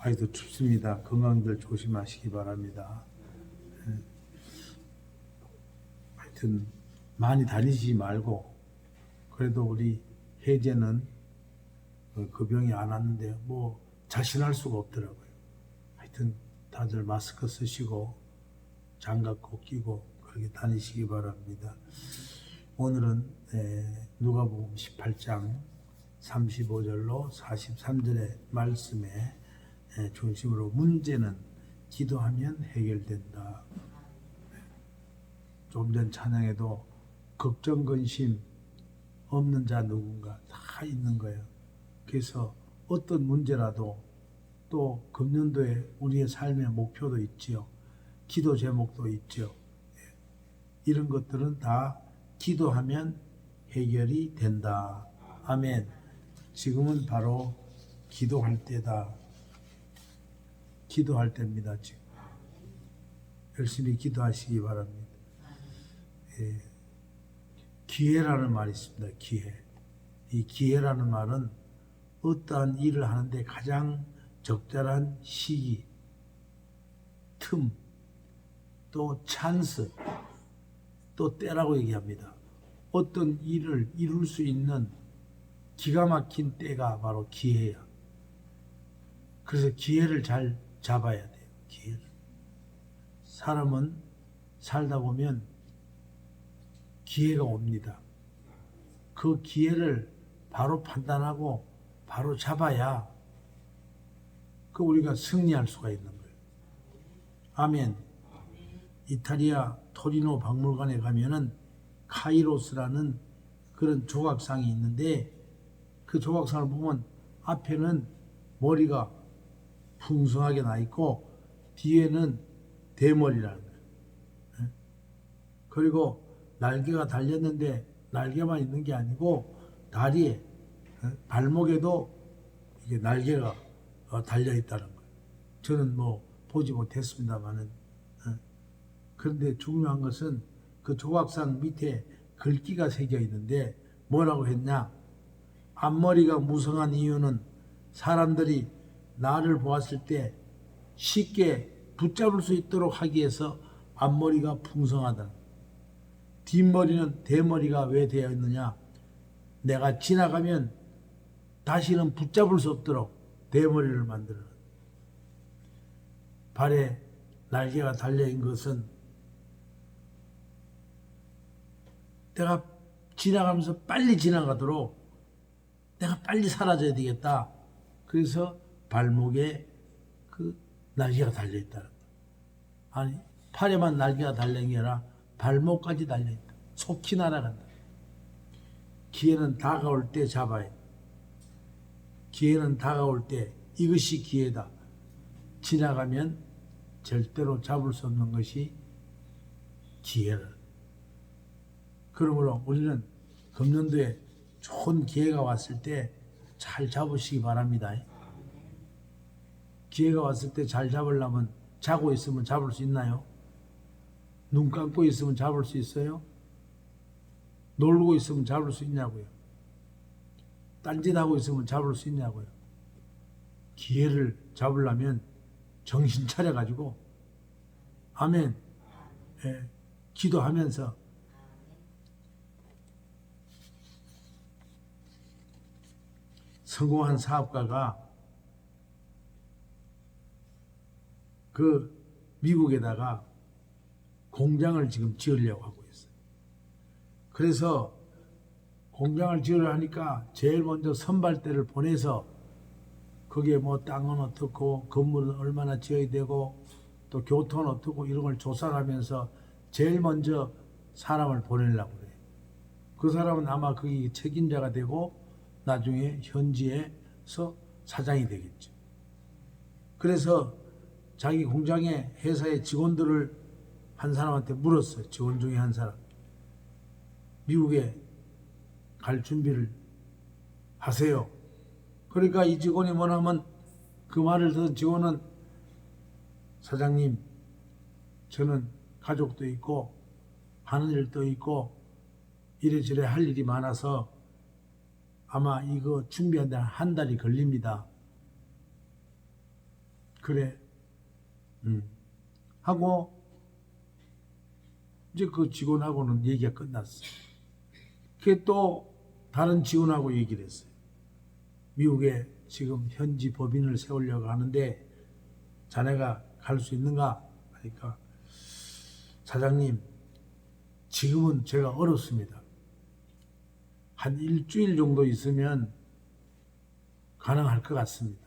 아이도 춥습니다. 건강들 조심하시기 바랍니다. 하여튼 많이 다니지 말고 그래도 우리 혜재는 그 병이 안 왔는데 뭐 자신할 수가 없더라고요. 하여튼 다들 마스크 쓰시고 장갑 꼭 끼고 그렇게 다니시기 바랍니다. 오늘은 누가복음 18장 35절로 43절의 말씀에 중심으로 문제는 기도하면 해결된다. 좀 전 찬양에도 걱정 근심 없는 자 누군가 다 있는 거예요. 그래서 어떤 문제라도 또 금년도에 우리의 삶의 목표도 있지요. 기도 제목도 있죠. 이런 것들은 다 기도하면 해결이 된다. 아멘. 지금은 바로 기도할 때다. 기도할 때입니다. 지금 열심히 기도하시기 바랍니다. 기회라는 말이 있습니다. 기회. 이 기회라는 말은 어떠한 일을 하는데 가장 적절한 시기, 틈, 또 찬스, 또 때라고 얘기합니다. 어떤 일을 이룰 수 있는 기가 막힌 때가 바로 기회야. 그래서 기회를 잘 잡아야 돼요. 기회를. 사람은 살다 보면 기회가 옵니다. 그 기회를 바로 판단하고 바로 잡아야 그 우리가 승리할 수가 있는 거예요. 아멘. 이탈리아 토리노 박물관에 가면은 카이로스라는 그런 조각상이 있는데 그 조각상을 보면 앞에는 머리가 풍성하게 나 있고 뒤에는 대머리라는 거예요. 그리고 날개가 달렸는데 날개만 있는 게 아니고 다리에 발목에도 이게 날개가 달려 있다는 거예요. 저는 뭐 보지 못했습니다만은 그런데 중요한 것은 그 조각상 밑에 글귀가 새겨 있는데 뭐라고 했냐? 앞머리가 무성한 이유는 사람들이 나를 보았을 때 쉽게 붙잡을 수 있도록 하기 위해서 앞머리가 풍성하다. 뒷머리는 대머리가 왜 되어 있느냐? 내가 지나가면 다시는 붙잡을 수 없도록 대머리를 만들어. 발에 날개가 달려있는 것은 내가 지나가면서 빨리 지나가도록 내가 빨리 사라져야 되겠다. 그래서 발목에 그 날개가 달려있다는 거야. 아니, 팔에만 날개가 달린 게 아니라 발목까지 달려있다. 속히 날아간다. 기회는 다가올 때 잡아야 돼. 기회는 다가올 때 이것이 기회다. 지나가면 절대로 잡을 수 없는 것이 기회를. 그러므로 우리는 금년도에 좋은 기회가 왔을 때 잘 잡으시기 바랍니다. 기회가 왔을 때 잘 잡으려면 자고 있으면 잡을 수 있나요? 눈 감고 있으면 잡을 수 있어요? 놀고 있으면 잡을 수 있냐고요? 딴짓하고 있으면 잡을 수 있냐고요? 기회를 잡으려면 정신 차려가지고 아멘 기도하면서 성공한 사업가가 그 미국에다가 공장을 지금 지으려고 하고 있어요. 그래서 공장을 지으려 하니까 제일 먼저 선발대를 보내서 거기에 뭐 땅은 어떻고 건물은 얼마나 지어야 되고 또 교통은 어떻고 이런 걸 조사를 하면서 제일 먼저 사람을 보내려고 그래요. 그 사람은 아마 거기 책임자가 되고 나중에 현지에서 사장이 되겠죠. 그래서 자기 공장의 회사의 직원들을 한 사람한테 물었어요. 직원 중에 한 사람. 미국에 갈 준비를 하세요. 그러니까 이 직원이 뭐냐면 그 말을 듣은 직원은 사장님, 저는 가족도 있고 하는 일도 있고 이래저래 할 일이 많아서 아마 이거 준비하는데 한 달이 걸립니다. 그래. 하고 이제 그 직원하고는 얘기가 끝났어. 그게 또 다른 직원하고 얘기를 했어요. 미국에 지금 현지 법인을 세우려고 하는데 자네가 갈 수 있는가? 하니까 사장님, 지금은 제가 어렵습니다. 한 일주일 정도 있으면 가능할 것 같습니다.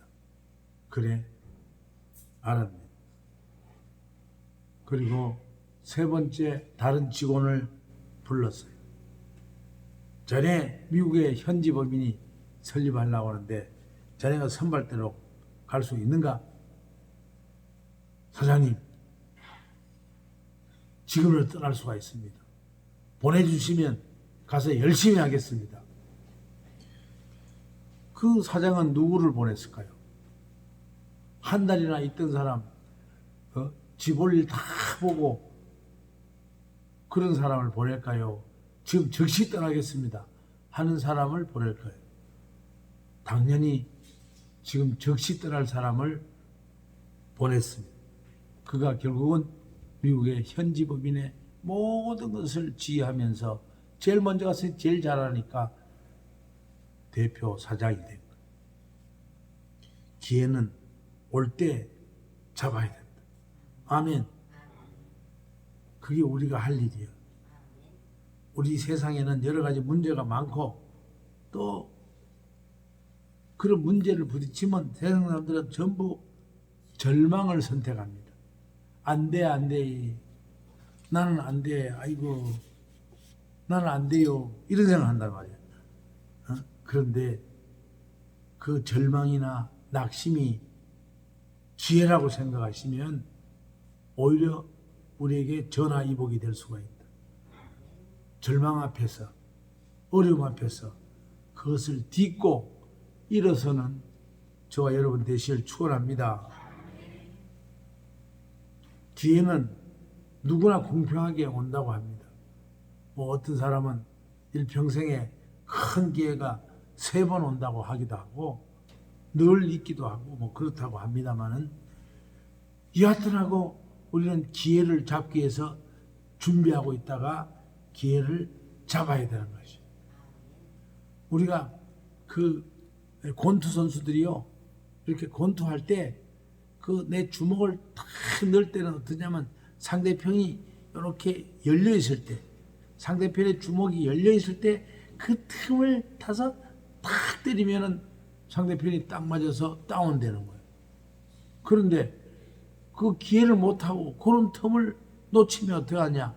그래, 알았네. 그리고 세 번째 다른 직원을 불렀어요. 자네 미국에 현지 법인이 설립하려고 하는데 자네가 선발대로 갈 수 있는가? 사장님, 지금은 떠날 수가 있습니다. 보내주시면 가서 열심히 하겠습니다. 그 사장은 누구를 보냈을까요? 한 달이나 있던 사람, 집 올 일 다 보고 그런 사람을 보낼까요? 지금 즉시 떠나겠습니다 하는 사람을 보낼까요? 당연히 지금 즉시 떠날 사람을 보냈습니다. 그가 결국은 미국의 현지 법인의 모든 것을 지휘하면서 제일 먼저 가서 제일 잘하니까 대표 사장이 된 거예요. 기회는 올 때 잡아야 된다. 아멘. 그게 우리가 할 일이에요. 우리 세상에는 여러 가지 문제가 많고 또 그런 문제를 부딪히면 세상 사람들은 전부 절망을 선택합니다. 안 돼, 안 돼. 나는 안 돼. 아이고, 나는 안 돼요. 이런 생각을 한단 말이야. 그런데 그 절망이나 낙심이 기회라고 생각하시면 오히려 우리에게 전화위복이 될 수가 있다. 절망 앞에서, 어려움 앞에서 그것을 딛고 일어서는 저와 여러분 되시길 축원합니다. 기회는 누구나 공평하게 온다고 합니다. 뭐 어떤 사람은 일평생에 큰 기회가 3번 온다고 하기도 하고 늘 있기도 하고 뭐 그렇다고 합니다만은 여하튼하고 우리는 기회를 잡기 위해서 준비하고 있다가 기회를 잡아야 되는 것이죠. 우리가 그 권투 선수들이요, 이렇게 권투할 때 그 내 주먹을 탁 넣을 때는 어떠냐면 상대편이 이렇게 열려 있을 때, 상대편의 주먹이 열려 있을 때 그 틈을 타서 탁 때리면은 상대편이 딱 맞아서 다운되는 거예요. 그런데 그 기회를 못하고 그런 틈을 놓치면 어떡하냐?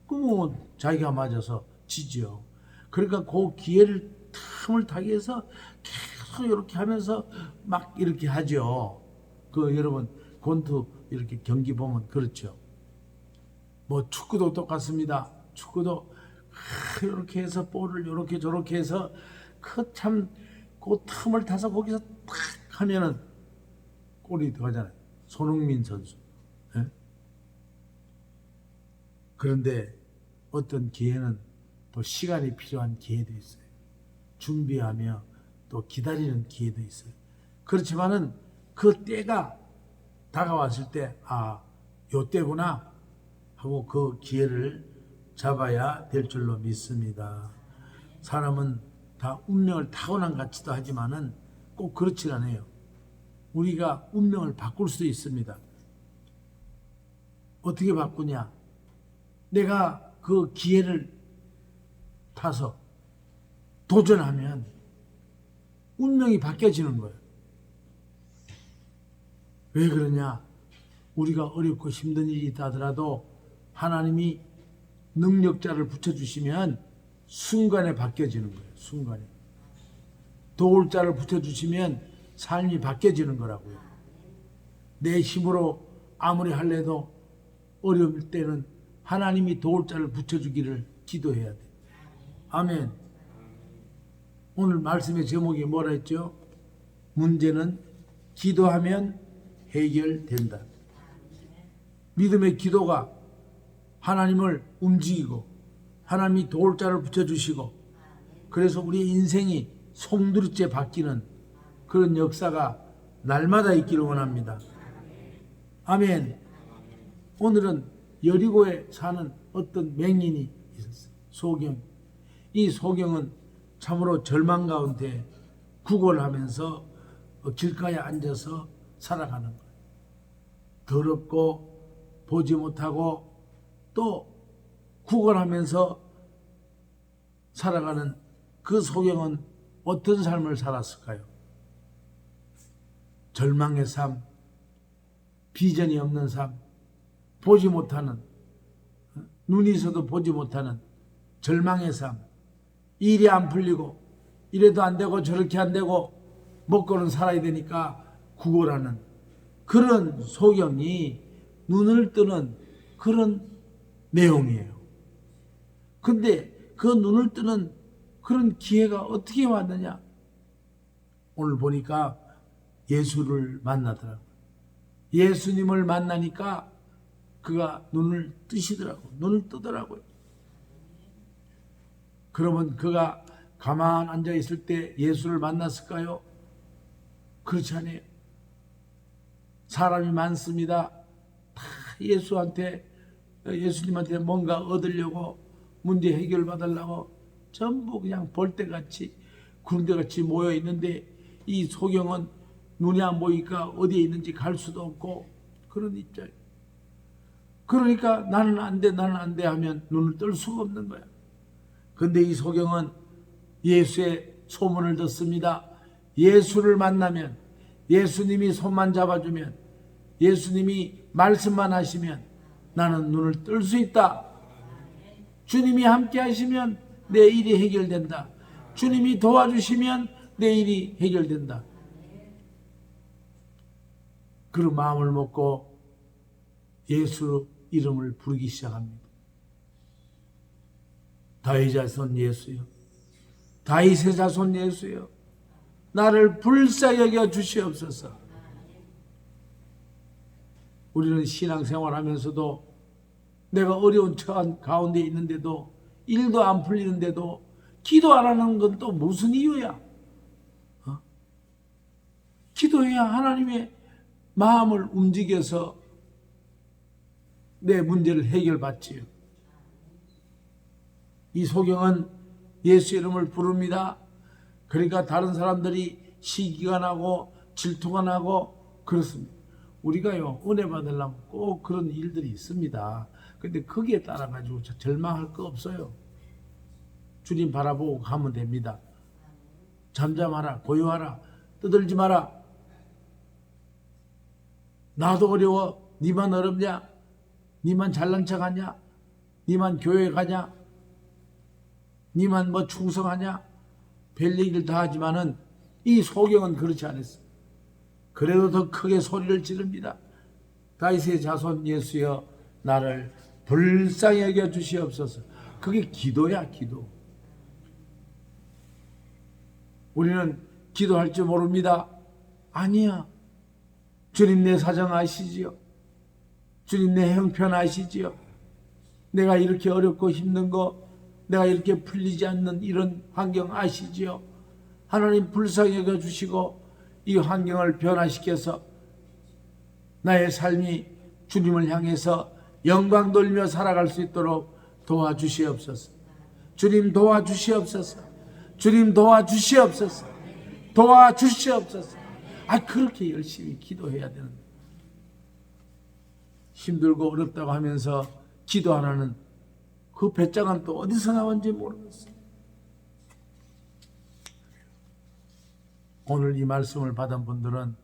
그러면 자기가 맞아서 지죠. 그러니까 그 기회를 틈을 타기 위해서 계속 이렇게 하면서 막 이렇게 하죠. 그 여러분 권투 이렇게 경기 보면 그렇죠. 뭐 축구도 똑같습니다. 축구도 이렇게 해서 볼을 이렇게 저렇게 해서 그 틈을 타서 거기서 탁 하면은 골이 들어가잖아요. 손흥민 선수. 예? 그런데 어떤 기회는 또 시간이 필요한 기회도 있어요. 준비하며 또 기다리는 기회도 있어요. 그렇지만은 그 때가 다가왔을 때, 요 때구나 하고 그 기회를 잡아야 될 줄로 믿습니다. 사람은 다 운명을 타고난 같이도 하지만은 꼭 그렇지 않아요. 우리가 운명을 바꿀 수도 있습니다. 어떻게 바꾸냐? 내가 그 기회를 타서 도전하면 운명이 바뀌어지는 거예요. 왜 그러냐? 우리가 어렵고 힘든 일이 있다 하더라도 하나님이 능력자를 붙여주시면 순간에 바뀌어지는 거예요. 순간에. 도울 자를 붙여주시면 삶이 바뀌어지는 거라고요. 내 힘으로 아무리 할래도 어려울 때는 하나님이 도울 자를 붙여주기를 기도해야 돼. 아멘. 오늘 말씀의 제목이 뭐라 했죠? 문제는 기도하면 해결된다. 믿음의 기도가 하나님을 움직이고 하나님이 도울 자를 붙여주시고 그래서 우리의 인생이 송두리째 바뀌는 그런 역사가 날마다 있기를 원합니다. 아멘. 오늘은 여리고에 사는 어떤 맹인이 있었어요. 소경. 이 소경은 참으로 절망 가운데 구걸하면서 길가에 앉아서 살아가는 거예요. 더럽고 보지 못하고 또 구걸하면서 살아가는 그 소경은 어떤 삶을 살았을까요? 절망의 삶, 비전이 없는 삶, 보지 못하는, 눈이 있어도 보지 못하는 절망의 삶, 일이 안 풀리고 이래도 안 되고 저렇게 안 되고 먹고는 살아야 되니까 구걸하는 그런 소경이 눈을 뜨는 그런 내용이에요. 근데 그 눈을 뜨는 그런 기회가 어떻게 왔느냐? 오늘 보니까 예수를 만나더라고요. 예수님을 만나니까 그가 눈을 뜨시더라고요. 눈을 뜨더라고요. 그러면 그가 가만 앉아 있을 때 예수를 만났을까요? 그렇지 않아요. 사람이 많습니다. 다 예수님한테 뭔가 얻으려고 문제 해결 받으려고 전부 그냥 볼때같이 군대같이 모여 있는데 이 소경은 눈이 안 보이니까 어디에 있는지 갈 수도 없고 그런 입장이에요. 그러니까 나는 안 돼 하면 눈을 뜰 수가 없는 거야. 근데 이 소경은 예수의 소문을 듣습니다. 예수를 만나면, 예수님이 손만 잡아주면, 예수님이 말씀만 하시면 나는 눈을 뜰 수 있다. 주님이 함께 하시면 내 일이 해결된다. 주님이 도와주시면 내 일이 해결된다. 그런 마음을 먹고 예수 이름을 부르기 시작합니다. 다윗의 자손 예수여, 다윗의 자손 예수여, 나를 불쌍히 여겨 주시옵소서. 우리는 신앙생활하면서도 내가 어려운 처한 가운데 있는데도 일도 안 풀리는데도 기도 안 하는 건 또 무슨 이유야? 기도해야 하나님의 마음을 움직여서 내 문제를 해결받지요. 이 소경은 예수 이름을 부릅니다. 그러니까 다른 사람들이 시기가 나고 질투가 나고 그렇습니다. 우리가요, 은혜 받으려면 꼭 그런 일들이 있습니다. 근데 거기에 따라가지고 절망할 거 없어요. 주님 바라보고 가면 됩니다. 잠잠하라, 고요하라, 떠들지 마라. 나도 어려워. 니만 어렵냐? 니만 잘난 척하냐? 니만 교회 가냐? 니만 뭐 충성하냐? 별 얘기를 다 하지만은 이 소경은 그렇지 않았어. 그래도 더 크게 소리를 지릅니다. 다윗의 자손 예수여, 나를 불쌍히 여겨 주시옵소서. 그게 기도야, 기도. 우리는 기도할 줄 모릅니다. 아니야. 주님 내 사정 아시지요? 주님 내 형편 아시지요? 내가 이렇게 어렵고 힘든 거, 내가 이렇게 풀리지 않는 이런 환경 아시지요? 하나님 불쌍히 여겨 주시고 이 환경을 변화시켜서 나의 삶이 주님을 향해서 영광 돌며 살아갈 수 있도록 도와주시옵소서. 주님 도와주시옵소서. 주님 도와주시옵소서. 도와주시옵소서. 그렇게 열심히 기도해야 되는데 힘들고 어렵다고 하면서 기도 안 하는 그 배짱은 또 어디서 나온지 모르겠어요. 오늘 이 말씀을 받은 분들은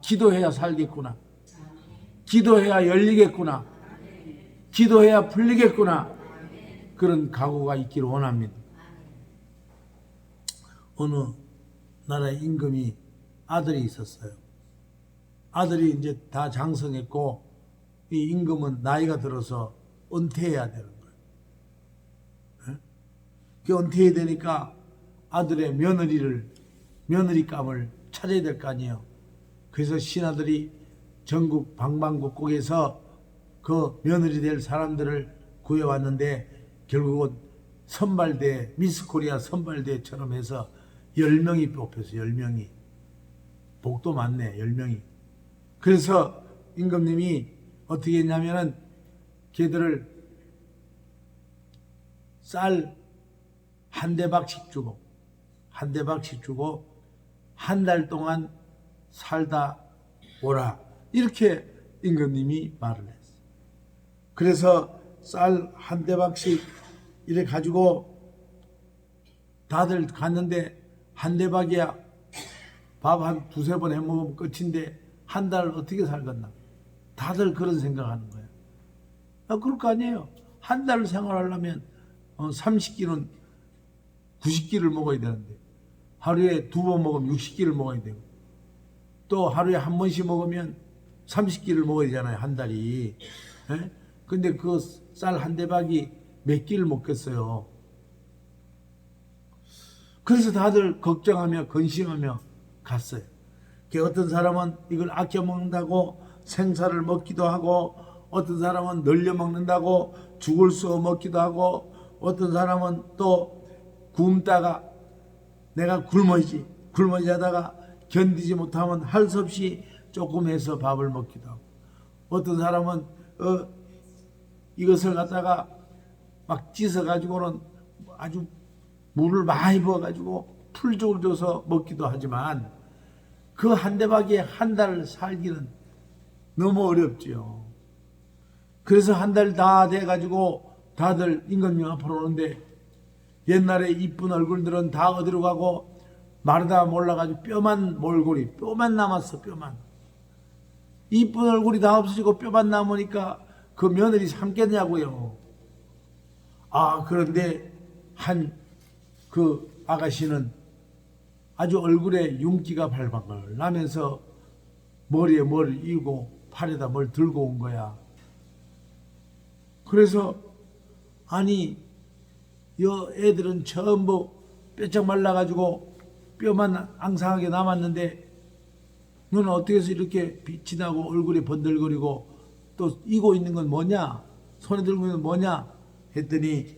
기도해야 살겠구나. 기도해야 열리겠구나. 기도해야 풀리겠구나. 그런 각오가 있기를 원합니다. 어느 나라의 임금이 아들이 있었어요. 아들이 이제 다 장성했고 이 임금은 나이가 들어서 은퇴해야 되는 거예요. 그 은퇴해야 되니까 아들의 며느리감을 찾아야 될 거 아니에요. 그래서 신하들이 전국 방방곡곡에서 그 며느리 될 사람들을 구해왔는데 결국은 선발대, 미스코리아 선발대처럼 해서 10명이 뽑혔어요. 10명이. 복도 많네, 10명이. 그래서 임금님이 어떻게 했냐면은 걔들을 쌀 한 대박씩 주고 한 달 동안 살다 오라, 이렇게 임금님이 말을 했어요. 그래서 쌀 한 대박씩 이래 가지고 다들 갔는데 한 대박이야. 밥 한 두세 번 해먹으면 끝인데 한 달 어떻게 살겠나. 다들 그런 생각하는 거예요. 그럴 거 아니에요. 한 달 생활하려면 30끼는 90끼를 먹어야 되는데 하루에 2번 먹으면 60끼를 먹어야 되고 또 하루에 한 번씩 먹으면 30끼를 먹어야 되잖아요, 한 달이. 예? 근데 그 쌀 한 대박이 몇 끼를 먹겠어요. 그래서 다들 걱정하며 근심하며 갔어요. 어떤 사람은 이걸 아껴 먹는다고 생사를 먹기도 하고, 어떤 사람은 늘려 먹는다고 죽을 수 먹기도 하고, 어떤 사람은 또 굶다가 내가 굶어지 하다가 견디지 못하면 할 수 없이 조금 해서 밥을 먹기도 하고, 어떤 사람은 이것을 갖다가 막 찢어 가지고는 아주 물을 많이 부어 가지고 풀죽을 줘서 먹기도 하지만 그 한 대박에 한 달 살기는 너무 어렵지요. 그래서 한 달 다 돼 가지고 다들 임금님 앞으로 오는데 옛날에 이쁜 얼굴들은 다 어디로 가고 마르다 몰라가지고 뼈만 남았어. 뼈만. 이쁜 얼굴이 다 없어지고 뼈만 남으니까 그 며느리 삼겠냐고요. 그런데 그 아가씨는 아주 얼굴에 윤기가 발방을 나면서 머리에 뭘 이고 팔에다 뭘 들고 온 거야. 그래서 여 애들은 전부 뼈쩍 말라가지고 뼈만 앙상하게 남았는데 너는 어떻게 해서 이렇게 빛이 나고 얼굴이 번들거리고 또 이고 있는 건 뭐냐? 손에 들고 있는 건 뭐냐? 했더니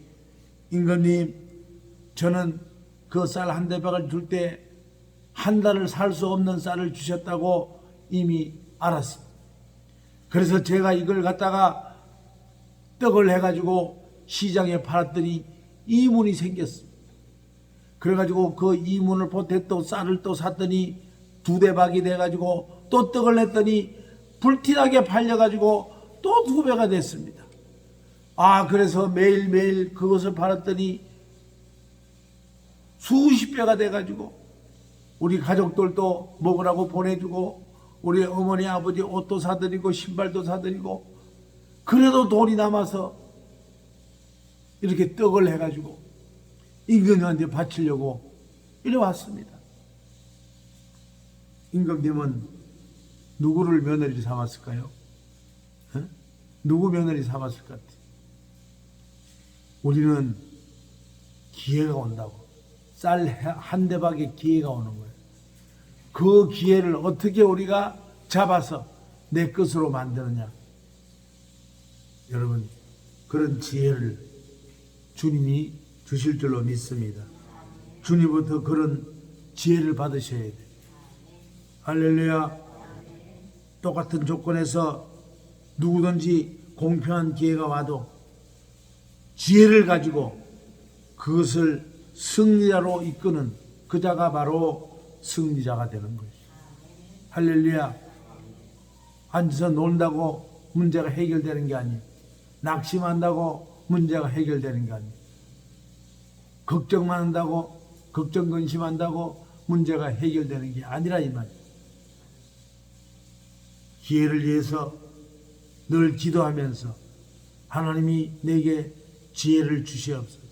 임금님, 저는 그 쌀 한 대박을 줄 때 한 달을 살 수 없는 쌀을 주셨다고 이미 알았습니다. 그래서 제가 이걸 갖다가 떡을 해가지고 시장에 팔았더니 이문이 생겼습니다. 그래가지고 그 이문을 보태 또 쌀을 또 샀더니 2대박이 돼가지고 또 떡을 했더니 불티나게 팔려가지고 또 2배가 됐습니다. 그래서 매일매일 그것을 팔았더니 수십 배가 돼가지고 우리 가족들도 먹으라고 보내주고 우리 어머니 아버지 옷도 사드리고 신발도 사드리고 그래도 돈이 남아서 이렇게 떡을 해가지고 임금님한테 바치려고 이래 왔습니다. 임금님은 누구를 며느리 삼았을까요? 누구 며느리 삼았을 것 같아요? 우리는 기회가 온다고. 쌀 한 대박에 기회가 오는 거예요. 그 기회를 어떻게 우리가 잡아서 내 것으로 만드느냐. 여러분, 그런 지혜를 주님이 주실 줄로 믿습니다. 주님부터 그런 지혜를 받으셔야 돼요. 할렐루야. 똑같은 조건에서 누구든지 공평한 기회가 와도 지혜를 가지고 그것을 승리자로 이끄는 그 자가 바로 승리자가 되는 것이죠. 할렐루야. 앉아서 논다고 문제가 해결되는 게 아니에요. 낙심한다고 문제가 해결되는 게 아니에요. 걱정만 한다고, 걱정 근심한다고 문제가 해결되는 게 아니라 이 말이에요. 기회를 위해서 늘 기도하면서 하나님이 내게 지혜를 주시옵소서.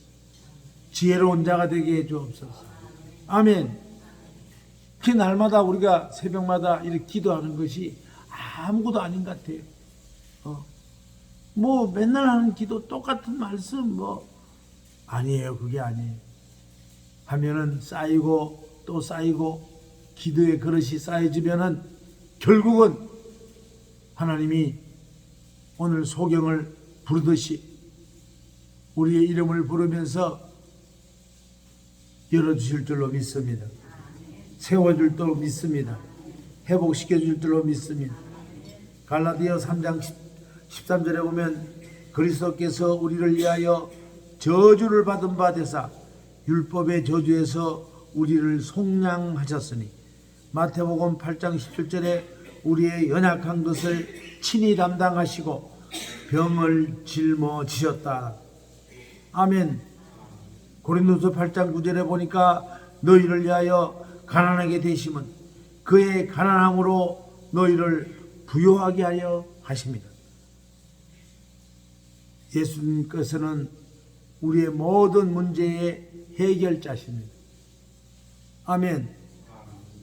지혜로운 자가 되게 해주옵소서. 아멘. 그 날마다 우리가 새벽마다 이렇게 기도하는 것이 아무것도 아닌 것 같아요. 맨날 하는 기도 똑같은 말씀 아니에요. 그게 아니에요. 하면은 쌓이고 또 쌓이고 기도의 그릇이 쌓여지면은 결국은 하나님이 오늘 소경을 부르듯이 우리의 이름을 부르면서 열어주실 줄로 믿습니다. 세워줄 줄로 믿습니다. 회복시켜 줄 줄로 믿습니다. 갈라디아 3장 13절에 보면 그리스도께서 우리를 위하여 저주를 받은 바 되사 율법의 저주에서 우리를 속량하셨으니, 마태복음 8장 17절에 우리의 연약한 것을 친히 담당하시고 병을 짊어지셨다. 아멘. 고린도서 8장 9절에 보니까 너희를 위하여 가난하게 되심은 그의 가난함으로 너희를 부요하게 하려 하십니다. 예수님께서는 우리의 모든 문제의 해결자십니다. 아멘.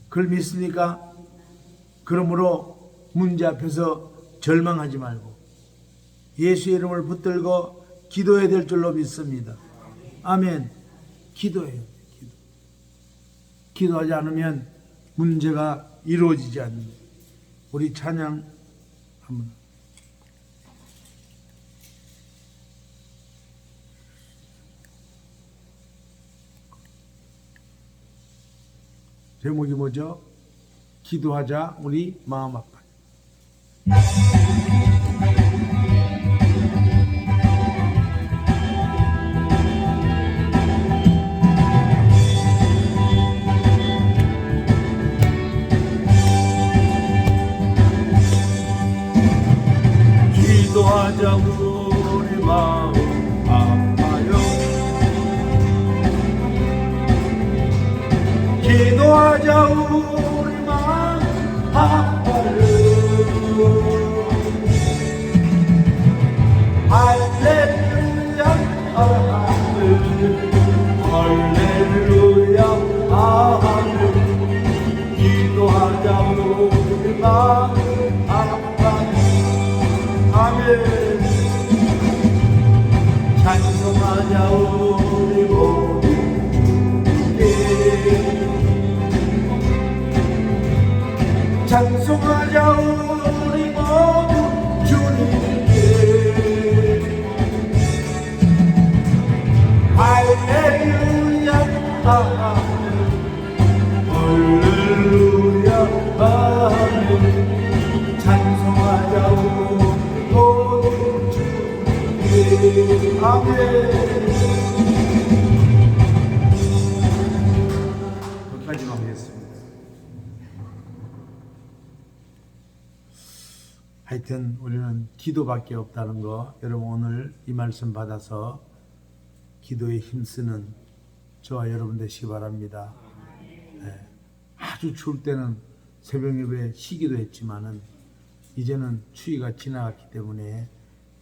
그걸 믿습니까? 그러므로 문제 앞에서 절망하지 말고 예수의 이름을 붙들고 기도해야 될 줄로 믿습니다. 아멘. 기도해요. 기도하지 않으면 문제가 이루어지지 않는다. 우리 찬양 한번. 제목이 뭐죠? 기도하자 우리 마음 아파. 기도하자 우리 마음 아파요. 기도하자 우리 마음 아파요. 할렐루야 할렐루야 할렐루야. 기도하자 우리 마음 아파요. 아멘. 찬송하자 우리 모두 주님께. 찬송하자 우리 모두 주님께. 할렐루야 할렐루야 할렐루야. 찬송하자 우리 모두 주님께. 아멘. 거기까지만 하겠습니다. 하여튼 우리는 기도밖에 없다는 거, 여러분 오늘 이 말씀 받아서 기도에 힘쓰는 저와 여러분 되시기 바랍니다. 네. 아주 추울 때는 새벽 예배 쉬기도 했지만은 이제는 추위가 지나갔기 때문에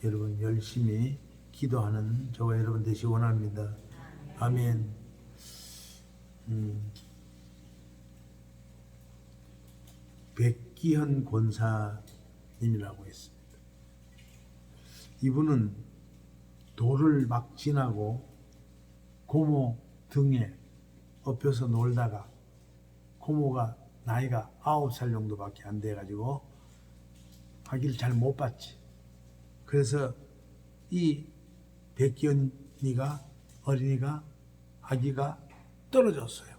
여러분 열심히 기도하는 저와 여러분 되시기 원합니다. 아멘. 백기현 권사님이라고 했습니다. 이분은 돌을 막 지나고 고모 등에 엎여서 놀다가 고모가 나이가 9살 정도밖에 안 돼가지고 아기를 잘 못 봤지. 그래서 이 백기현이가 어린이가 아기가 떨어졌어요.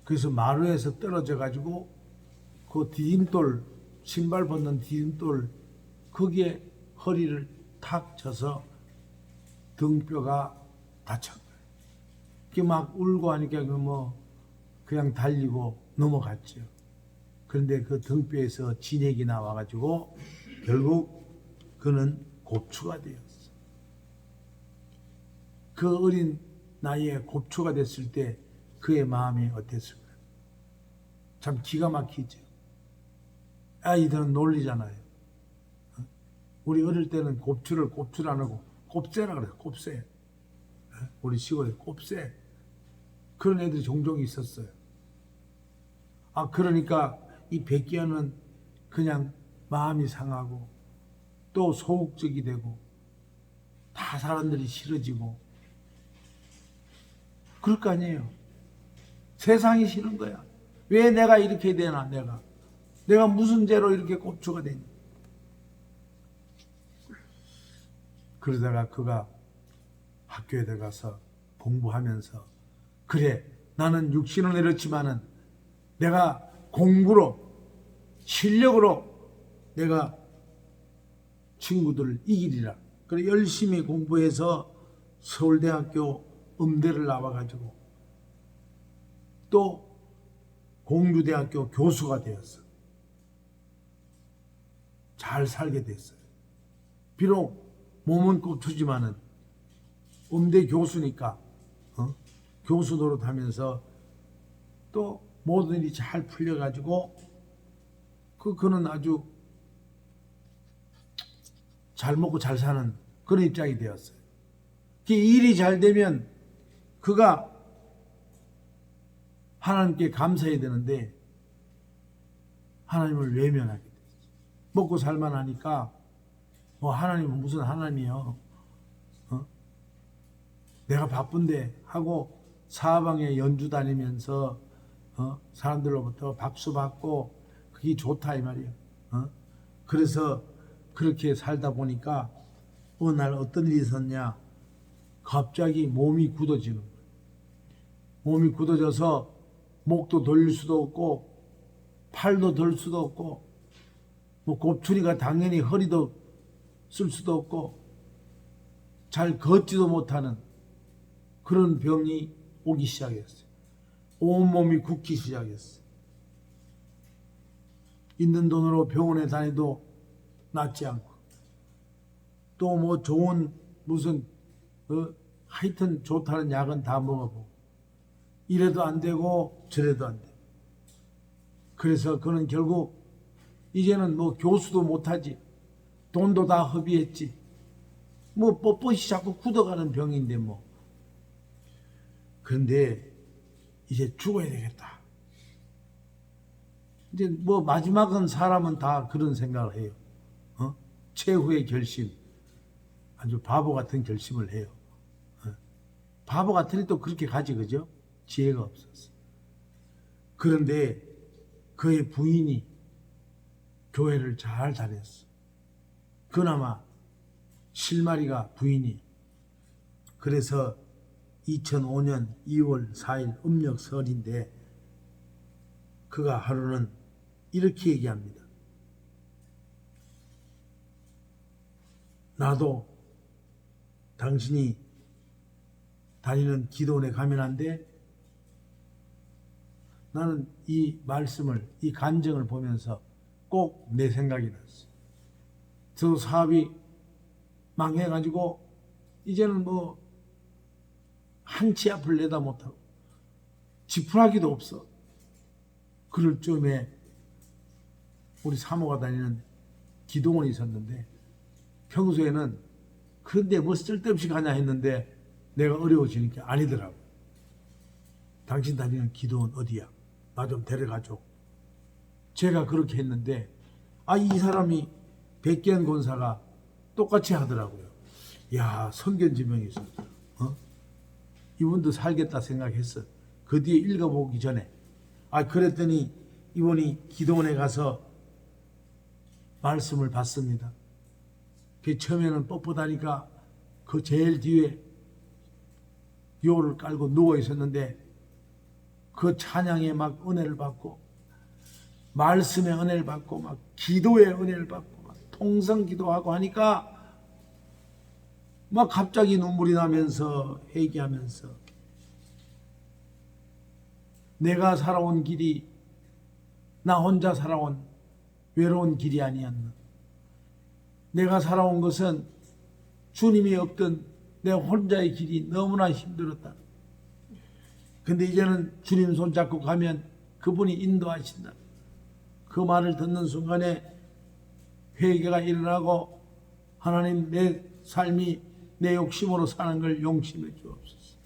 그래서 마루에서 떨어져가지고 그 디딤돌, 신발 벗는 디딤돌 거기에 허리를 탁 쳐서 등뼈가 다쳤어요. 그게 막 울고 하니까 그냥 달리고 넘어갔죠. 그런데 그 등뼈에서 진액이 나와가지고 결국 그는 곱추가 되었어. 그 어린 나이에 곱추가 됐을 때 그의 마음이 어땠을까요? 참 기가 막히죠. 아이들은 놀리잖아요. 우리 어릴 때는 곱추를 곱추를 안 하고 곱새라 그래요. 곱새. 우리 시골에 곱새. 그런 애들이 종종 있었어요. 그러니까 이 백기현은 그냥 마음이 상하고 또 소극적이 되고 다 사람들이 싫어지고 그럴 거 아니에요. 세상이 싫은 거야. 왜 내가 이렇게 되나, 내가 무슨 죄로 이렇게 곱추가 되니. 그러다가 그가 학교에 들어가서 공부하면서, 그래 나는 육신은 이렇지만은 내가 공부로 실력으로 내가 친구들을 이기리라. 그래 열심히 공부해서 서울대학교 음대를 나와가지고 또 공주대학교 교수가 되었어. 잘 살게 됐어요. 비록 몸은 꼽투지만은 음대 교수니까 교수 노릇하면서 또 모든 일이 잘 풀려가지고 그는 아주 잘 먹고 잘 사는 그런 입장이 되었어요. 그 일이 잘 되면 그가 하나님께 감사해야 되는데 하나님을 외면하게 됐어요. 먹고 살만하니까 뭐 하나님은 무슨 하나님이요? 내가 바쁜데 하고 사방에 연주 다니면서 사람들로부터 박수 받고 그게 좋다 이 말이에요. 그래서 그렇게 살다 보니까 어느 날 어떤 일이 있었냐? 갑자기 몸이 굳어지는 거예요. 몸이 굳어져서 목도 돌릴 수도 없고 팔도 들 수도 없고 뭐 곱추리가 당연히 허리도 쓸 수도 없고 잘 걷지도 못하는 그런 병이 오기 시작했어요. 온몸이 굳기 시작했어요. 있는 돈으로 병원에 다니도 낫지 않고 또 뭐 좋은 무슨 하여튼 좋다는 약은 다 먹어보고 이래도 안 되고 저래도 안 돼. 그래서 그는 결국 이제는 뭐 교수도 못하지, 돈도 다 허비했지, 뭐 뻣뻣이 자꾸 굳어가는 병인데 뭐. 그런데 이제 죽어야 되겠다. 이제 뭐 마지막은 사람은 다 그런 생각을 해요. 최후의 결심, 아주 바보 같은 결심을 해요. 바보 같으니 또 그렇게 가지, 그죠? 지혜가 없었어. 그런데 그의 부인이 교회를 잘 다녔어. 그나마 실마리가 부인이. 그래서 2005년 2월 4일 음력설인데 그가 하루는 이렇게 얘기합니다. 나도 당신이 다니는 기도원에 가면 안 돼? 나는 이 말씀을, 이 간증을 보면서 꼭 내 생각이 났어. 저 사업이 망해가지고 이제는 뭐 한 치 앞을 내다 못하고 지푸라기도 없어. 그럴 쯤에 우리 사모가 다니는 기도원이 있었는데 평소에는 그런데 뭐 쓸데없이 가냐 했는데 내가 어려워지니까 아니더라고. 당신 다니는 기도원 어디야? 나 좀 데려가줘. 제가 그렇게 했는데 이 사람이 백견 권사가 똑같이 하더라고요. 야, 성견지명이 있어. 이분도 살겠다 생각했어. 그 뒤에 읽어보기 전에. 그랬더니 이분이 기도원에 가서 말씀을 받습니다. 그 처음에는 뻣뻣하니까 그 제일 뒤에 요를 깔고 누워 있었는데 그 찬양에 막 은혜를 받고 말씀의 은혜를 받고 막 기도의 은혜를 받고 막 통성 기도하고 하니까 막 갑자기 눈물이 나면서 회개하면서 내가 살아온 길이 나 혼자 살아온 외로운 길이 아니었나. 내가 살아온 것은 주님이 없던 내 혼자의 길이 너무나 힘들었다. 근데 이제는 주님 손잡고 가면 그분이 인도하신다. 그 말을 듣는 순간에 회개가 일어나고 하나님 내 삶이 내 욕심으로 사는 걸 용심해 주옵소서.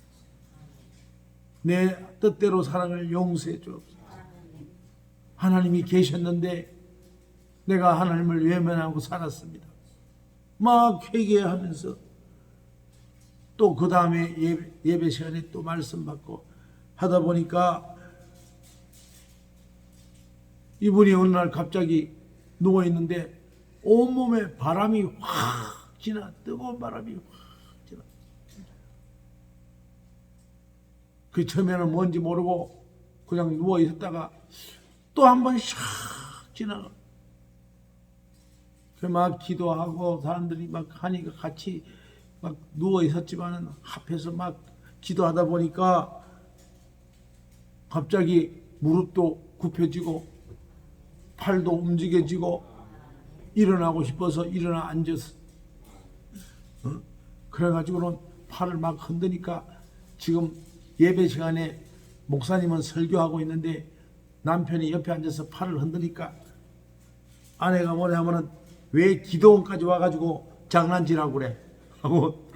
내 뜻대로 사는 걸 용서해 주옵소서. 하나님이 계셨는데 내가 하나님을 외면하고 살았습니다. 막 회개하면서 또 그 다음에 예배 시간에 또 말씀 받고 하다 보니까 이분이 어느 날 갑자기 누워 있는데 온몸에 바람이 확 지나, 뜨거운 바람이 확 지나. 그 처음에는 뭔지 모르고 그냥 누워 있었다가 또 한 번 샥 지나가. 막 기도하고 사람들이 막 하니까 같이 막 누워 있었지만은 앞에서 막 기도하다 보니까 갑자기 무릎도 굽혀지고 팔도 움직여지고 일어나고 싶어서 일어나 앉았어. 그래가지고는 팔을 막 흔드니까 지금 예배 시간에 목사님은 설교하고 있는데 남편이 옆에 앉아서 팔을 흔드니까 아내가 뭐라 하면은 왜 기도원까지 와가지고 장난치라고 그래 하고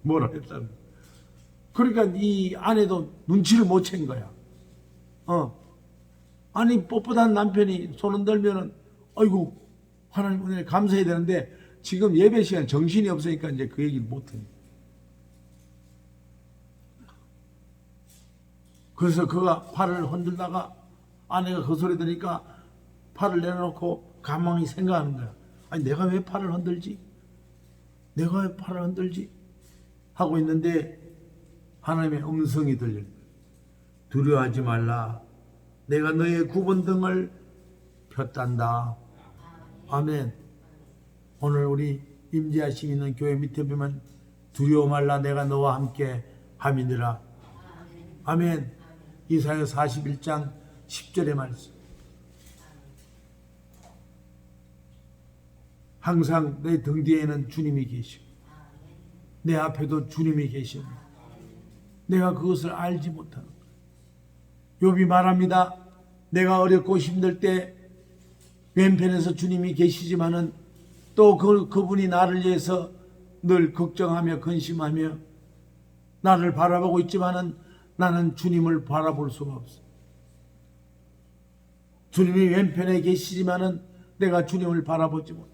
뭐라 했다는. 그러니까 이 아내도 눈치를 못 챈 거야. 아니 뻣뻣한 남편이 손 흔들면은 아이고 하나님 은혜 감사해야 되는데 지금 예배 시간 정신이 없으니까 이제 그 얘기를 못 해. 그래서 그가 팔을 흔들다가 아내가 그 소리 들으니까 팔을 내려놓고 가만히 생각하는 거야. 아니 내가 왜 팔을 흔들지? 내가 왜 팔을 흔들지? 하고 있는데 하나님의 음성이 들려요. 두려워하지 말라. 내가 너의 굽은 등을 폈단다. 아멘. 오늘 우리 임재하심 있는 교회 밑에 보면 두려워 말라 내가 너와 함께 함이니라. 아멘. 이사야 41장 10절의 말씀. 항상 내 등 뒤에는 주님이 계시고 내 앞에도 주님이 계십니다. 내가 그것을 알지 못하는 거예요. 욥이 말합니다. 내가 어렵고 힘들 때 왼편에서 주님이 계시지만은 또 그분이 나를 위해서 늘 걱정하며 근심하며 나를 바라보고 있지만은 나는 주님을 바라볼 수가 없어. 주님이 왼편에 계시지만은 내가 주님을 바라보지 못해.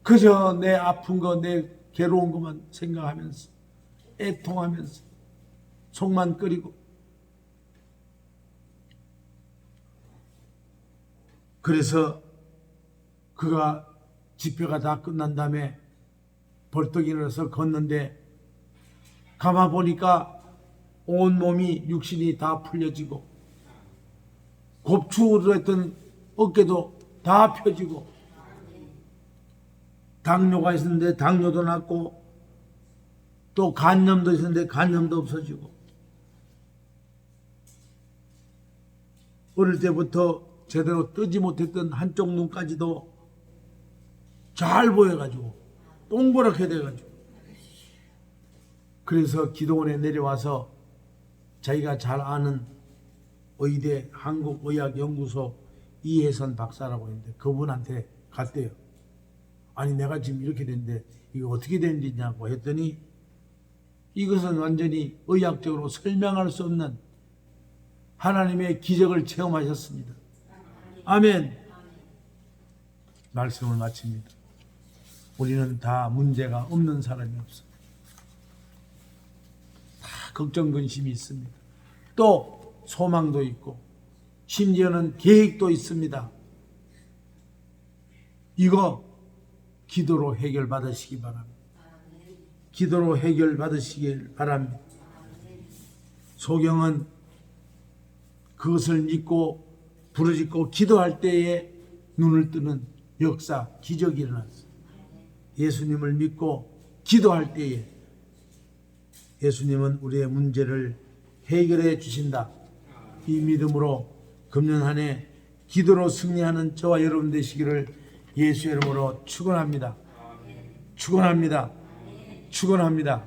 그저 내 아픈 거, 내 괴로운 것만 생각하면서 애통하면서 속만 끓이고. 그래서 그가 집회가 다 끝난 다음에 벌떡 일어나서 걷는데 가만 보니까 온몸이 육신이 다 풀려지고 곱추로 했던 어깨도 다 펴지고 당뇨가 있었는데 당뇨도 낫고 또 간염도 있었는데 간염도 없어지고 어릴 때부터 제대로 뜨지 못했던 한쪽 눈까지도 잘 보여가지고 동그랗게 돼가지고 그래서 기도원에 내려와서 자기가 잘 아는 의대 한국의학연구소 이혜선 박사라고 있는데 그분한테 갔대요. 아니 내가 지금 이렇게 됐는데 이거 어떻게 된 일이냐고 했더니 이것은 완전히 의학적으로 설명할 수 없는 하나님의 기적을 체험하셨습니다. 아멘. 말씀을 마칩니다. 우리는 다 문제가 없는 사람이 없어. 다 걱정 근심이 있습니다. 또 소망도 있고 심지어는 계획도 있습니다. 이거 기도로 해결받으시기 바랍니다. 기도로 해결받으시길 바랍니다. 소경은 그것을 믿고 부르짖고 기도할 때에 눈을 뜨는 역사, 기적이 일어났어요. 예수님을 믿고 기도할 때에 예수님은 우리의 문제를 해결해 주신다. 이 믿음으로 금년 한 해 기도로 승리하는 저와 여러분 되시기를 예수의 이름으로 축원합니다. 축원합니다. 축원합니다.